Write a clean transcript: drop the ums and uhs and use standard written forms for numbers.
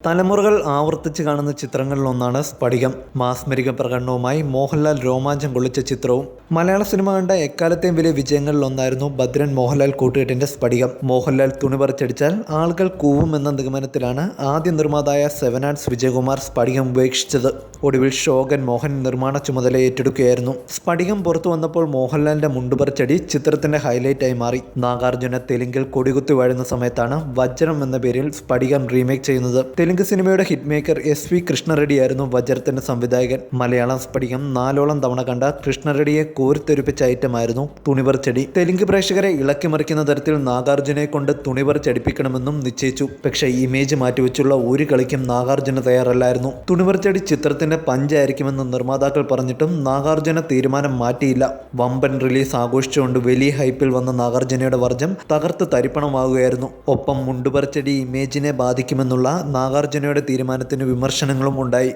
തലമുറകൾ ആവർത്തിച്ച് കാണുന്ന ചിത്രങ്ങളിലൊന്നാണ് സ്ഫടികം. മാസ്മരിക പ്രകടനവുമായി മോഹൻലാൽ രോമാഞ്ചം കൊള്ളിച്ച ചിത്രവും. മലയാള സിനിമ കണ്ട എക്കാലത്തെയും വലിയ വിജയങ്ങളിലൊന്നായിരുന്നു ഭദ്രൻ മോഹൻലാൽ കൂട്ടുകെട്ടിന്റെ സ്ഫടികം. മോഹൻലാൽ തുണി പറിച്ചടിച്ചാൽ ആളുകൾ കൂവുമെന്ന നിഗമനത്തിലാണ് ആദ്യ നിർമ്മാതായ സെവൻ ആർട്സ് വിജയകുമാർ സ്ഫടികം ഉപേക്ഷിച്ചത്. ഒടുവിൽ ഷോഗൻ മോഹൻ നിർമ്മാണ ചുമതല ഏറ്റെടുക്കുകയായിരുന്നു. സ്ഫടികം പുറത്തു വന്നപ്പോൾ മോഹൻലാലിന്റെ മുണ്ടുപറിച്ചടി ചിത്രത്തിന്റെ ഹൈലൈറ്റായി മാറി. നാഗാർജുന തെലുങ്കിൽ കൊടികുത്തി വാഴുന്ന സമയത്താണ് വജ്രം എന്ന പേരിൽ സ്ഫടികം റീമേക്ക് ചെയ്യുന്നത്. തെലുങ്ക് സിനിമയുടെ ഹിറ്റ് മേക്കർ SV കൃഷ്ണറെഡ്ഡിയായിരുന്നു വജ്രത്തിന്റെ സംവിധായകൻ. മലയാളം സ്ഫടികം 4ഓളം തവണ കണ്ട കൃഷ്ണറെഡ്ഡിയെ കോരിത്തെറിപ്പിച്ച ഐറ്റമായിരുന്നു തുണിപറിച്ചടി. തെലുങ്ക് പ്രേക്ഷകരെ ഇളക്കിമറിക്കുന്ന തരത്തിൽ നാഗാർജുനയെ കൊണ്ട് തുണിപറിച്ചടിപ്പിക്കണമെന്നും നിശ്ചയിച്ചു. പക്ഷേ ഇമേജ് മാറ്റിവെച്ചുള്ള ഒരു കളിക്കും നാഗാർജുന തയ്യാറല്ലായിരുന്നു. തുണിപറിച്ചടി ചിത്രത്തിന്റെ പഞ്ചായിരിക്കുമെന്ന് നിർമ്മാതാക്കൾ പറഞ്ഞിട്ടും നാഗാർജുന തീരുമാനം മാറ്റിയില്ല. വമ്പൻ റിലീസ് ആഘോഷിച്ചുകൊണ്ട് വലിയ ഹൈപ്പിൽ വന്ന നാഗാർജുനയുടെ വർജം തകർത്ത് തരിപ്പണമാവുകയായിരുന്നു. ഒപ്പം മുണ്ടുപറിച്ചടി ഇമേജിനെ ബാധിക്കുമെന്നുള്ള നാഗാർജുനയുടെ തീരുമാനത്തിന് വിമർശനങ്ങളും ഉണ്ടായി.